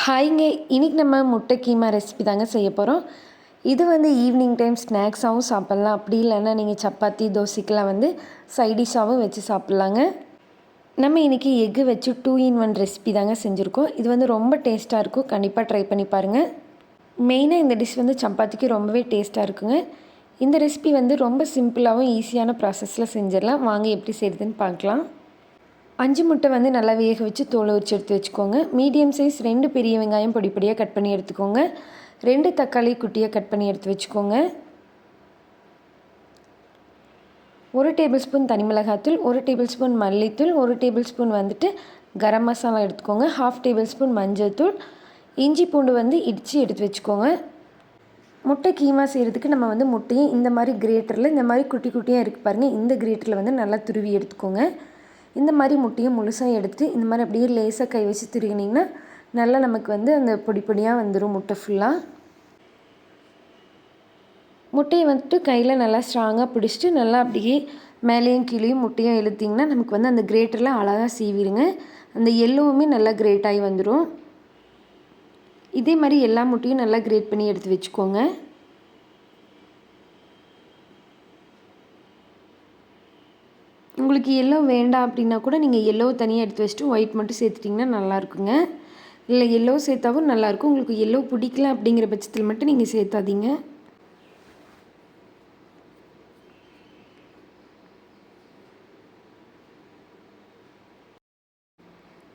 ஹாய்ங்க. இன்றைக்கி நம்ம முட்டை கீமா ரெசிபி தாங்க செய்ய போகிறோம். இது வந்து ஈவினிங் டைம் ஸ்நாக்ஸாகவும் சாப்பிட்லாம். அப்படி இல்லைன்னா நீங்கள் சப்பாத்தி தோசைக்கெலாம் வந்து சைடிஷாகவும் வச்சு சாப்பிட்லாங்க. நம்ம இன்றைக்கி எக்கு வச்சு 2 in 1 ரெசிபி தாங்க செஞ்சுருக்கோம். இது வந்து ரொம்ப டேஸ்ட்டாக இருக்கும். கண்டிப்பாக ட்ரை பண்ணி பாருங்கள். மெயினாக இந்த டிஷ் வந்து சப்பாத்திக்கு ரொம்பவே டேஸ்ட்டாக இருக்குங்க. இந்த ரெசிபி வந்து ரொம்ப சிம்பிளாகவும் ஈஸியான ப்ராசஸில் செஞ்சிடலாம். வாங்க எப்படி செய்கிறதுன்னு பார்க்கலாம். 5 முட்டை வந்து நல்லா வேக வச்சு தோலை உரிச்சு எடுத்து வச்சுக்கோங்க. மீடியம் சைஸ் 2 பெரிய வெங்காயம் பொடி பொடியாக கட் பண்ணி எடுத்துக்கோங்க. 2 தக்காளி குட்டியாக கட் பண்ணி எடுத்து வச்சுக்கோங்க. 1 டேபிள் ஸ்பூன் தனி மிளகாத்தூள், 1 டேபிள் ஸ்பூன் மல்லித்தூள், 1 டேபிள் ஸ்பூன் வந்துட்டு கரம் மசாலா எடுத்துக்கோங்க. 1/2 டேபிள் ஸ்பூன் மஞ்சள் தூள், இஞ்சி பூண்டு வந்து இடித்து எடுத்து வச்சுக்கோங்க. முட்டை கீமா செய்கிறதுக்கு நம்ம வந்து முட்டையை இந்த மாதிரி கிரேட்டரில் இந்த மாதிரி குட்டி குட்டியாக இருக்குது பாருங்கள், இந்த கிரேட்டரில் வந்து நல்லா துருவி எடுத்துக்கோங்க. இந்த மாதிரி முட்டையை முழுசாக எடுத்துட்டு இந்த மாதிரி அப்படியே லேசாக கை வச்சு திருகினிங்கன்னா நல்லா நமக்கு வந்து அந்த பொடி பொடியாக வந்துடும் முட்டை ஃபுல்லாக. முட்டையை வந்துட்டு கையில் நல்லா ஸ்ட்ராங்காக பிடிச்சிட்டு நல்லா அப்படியே மேலேயும் கீழேயும் முட்டையும் இழுத்திங்கன்னா நமக்கு வந்து அந்த கிரேட்டரில் அழகாக சீவிடுங்க. அந்த எல்லோவுமே நல்லா கிரேட் ஆகி வந்துடும். இதே மாதிரி எல்லா முட்டையும் நல்லா கிரேட் பண்ணி எடுத்து வச்சுக்கோங்க. உங்களுக்கு எல்லோ வேண்டாம் அப்படின்னா கூட நீங்கள் எல்லோ தனியாக எடுத்து வச்சுட்டு ஒயிட் மட்டும் சேர்த்துட்டிங்கன்னா நல்லாயிருக்குங்க. இல்லை எல்லோ சேர்த்தாவும் நல்லாயிருக்கும். உங்களுக்கு எல்லோ பிடிக்கல அப்படிங்கிற பட்சத்தில் மட்டும் நீங்கள் சேர்த்தாதீங்க.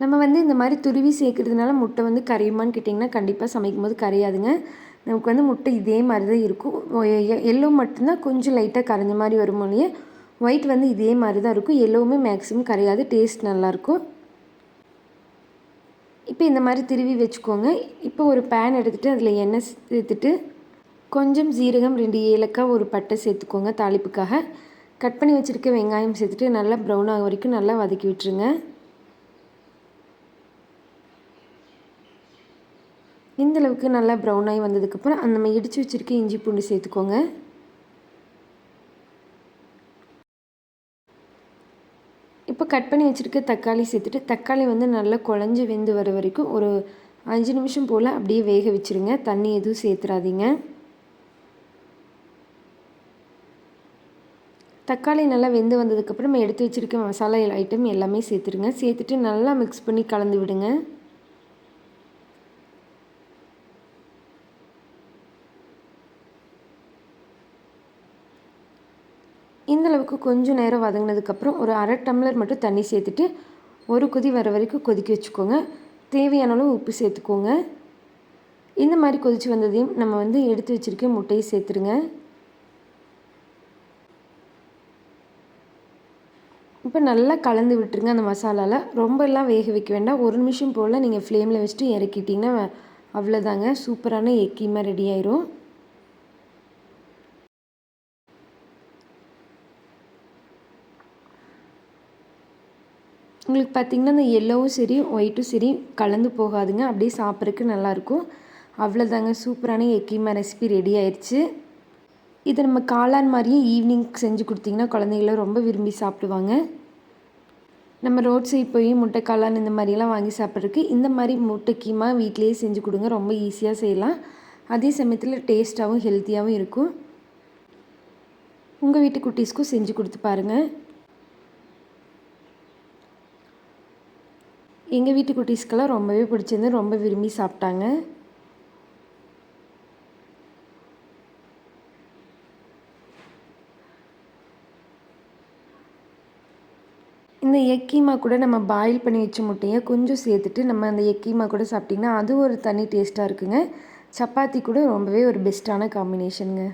நம்ம வந்து இந்த மாதிரி துருவி சேர்க்குறதுனால முட்டை வந்து கரையுமான்னு கேட்டிங்கன்னா கண்டிப்பாக சமைக்கும் போது கரையாதுங்க. நமக்கு வந்து முட்டை இதே மாதிரி தான் இருக்கும். எல்லோ மட்டும்தான் கொஞ்சம் லைட்டாக கரைஞ்ச மாதிரி வரும் இல்லையே, ஒயிட் வந்து இதே மாதிரி தான் இருக்கும். எல்லோவுமே மேக்ஸிமம் கரையாது, டேஸ்ட் நல்லாயிருக்கும். இப்போ இந்த மாதிரி திருவி வச்சுக்கோங்க. இப்போ ஒரு பேன் எடுத்துகிட்டு அதில் எண்ணெய் சேர்த்துட்டு கொஞ்சம் ஜீரகம், 2 ஏலக்காய், ஒரு பட்டை சேர்த்துக்கோங்க தாளிப்புக்காக. கட் பண்ணி வச்சுருக்க வெங்காயம் சேர்த்துட்டு நல்லா ப்ரௌன் ஆக வரைக்கும் நல்லா வதக்கி விட்டுருங்க. இந்தளவுக்கு நல்லா ப்ரௌன் ஆகி வந்ததுக்கப்புறம் அந்த நம்ம இடித்து வச்சுருக்க இஞ்சி பூண்டு சேர்த்துக்கோங்க. இப்போ கட் பண்ணி வச்சுருக்க தக்காளி சேர்த்துட்டு தக்காளி வந்து நல்லா குழஞ்சி வெந்து வர வரைக்கும் ஒரு 5 நிமிஷம் போல் அப்படியே வேக வச்சுருங்க. தண்ணி எதுவும் சேர்த்துறாதீங்க. தக்காளி நல்லா வெந்து வந்ததுக்கப்புறம் நம்ம எடுத்து வச்சுருக்க மசாலா ஐட்டம் எல்லாமே சேர்த்துருங்க. சேர்த்துட்டு நல்லா மிக்ஸ் பண்ணி கலந்து விடுங்க. இந்தளவுக்கு கொஞ்சம் நேரம் வதங்கினதுக்கப்புறம் ஒரு 1/2 டம்ளர் மட்டும் தண்ணி சேர்த்துட்டு ஒரு கொதி வர வரைக்கும் கொதிக்க வச்சுக்கோங்க. தேவையான அளவு உப்பு சேர்த்துக்கோங்க. இந்த மாதிரி கொதித்து வந்ததையும் நம்ம வந்து எடுத்து வச்சுருக்க முட்டையை சேர்த்துருங்க. இப்போ நல்லா கலந்து விட்டுருங்க. அந்த மசாலாவில் ரொம்பலாம் வேக வைக்க வேண்டாம். 1 நிமிஷம் போல் நீங்கள் ஃப்ளேமில் வச்சுட்டு இறக்கிட்டிங்கன்னா அவ்வளோதாங்க, சூப்பரான எக் கீமா ரெடி ஆயிரும். உங்களுக்கு பார்த்திங்கன்னா அந்த எல்லோவும் சரி ஒயிட்டும் சரி கலந்து போகாதுங்க, அப்படியே சாப்பிட்றதுக்கு நல்லாயிருக்கும். அவ்வளோதாங்க, சூப்பரான எக் கீமா ரெசிபி ரெடி ஆயிடுச்சு. இதை நம்ம காளான் மாதிரியே ஈவினிங் செஞ்சு கொடுத்திங்கன்னா குழந்தைங்கள ரொம்ப விரும்பி சாப்பிடுவாங்க. நம்ம ரோட் சைட் போய் முட்டை காளான் இந்த மாதிரிலாம் வாங்கி சாப்பிட்றதுக்கு இந்த மாதிரி முட்டை கீமா வீட்டிலேயே செஞ்சு கொடுங்க. ரொம்ப ஈஸியாக செய்யலாம். அதே சமயத்தில் டேஸ்ட்டாகவும் ஹெல்த்தியாகவும் இருக்கும். உங்கள் வீட்டு குட்டீஸ்க்கும் செஞ்சு கொடுத்து பாருங்கள். எங்கள் வீட்டு குட்டீஸ்க்கெல்லாம் ரொம்பவே பிடிச்சிருந்து ரொம்ப விரும்பி சாப்பிட்டாங்க. இந்த எக் கீமா கூட நம்ம பாயில் பண்ணி வச்ச முட்டையை கொஞ்சம் சேர்த்துட்டு நம்ம அந்த எக் கீமா கூட சாப்பிட்டிங்கன்னா அது ஒரு தனி டேஸ்ட்டாக இருக்குங்க. சப்பாத்தி கூட ரொம்பவே ஒரு பெஸ்ட்டான காம்பினேஷனுங்க.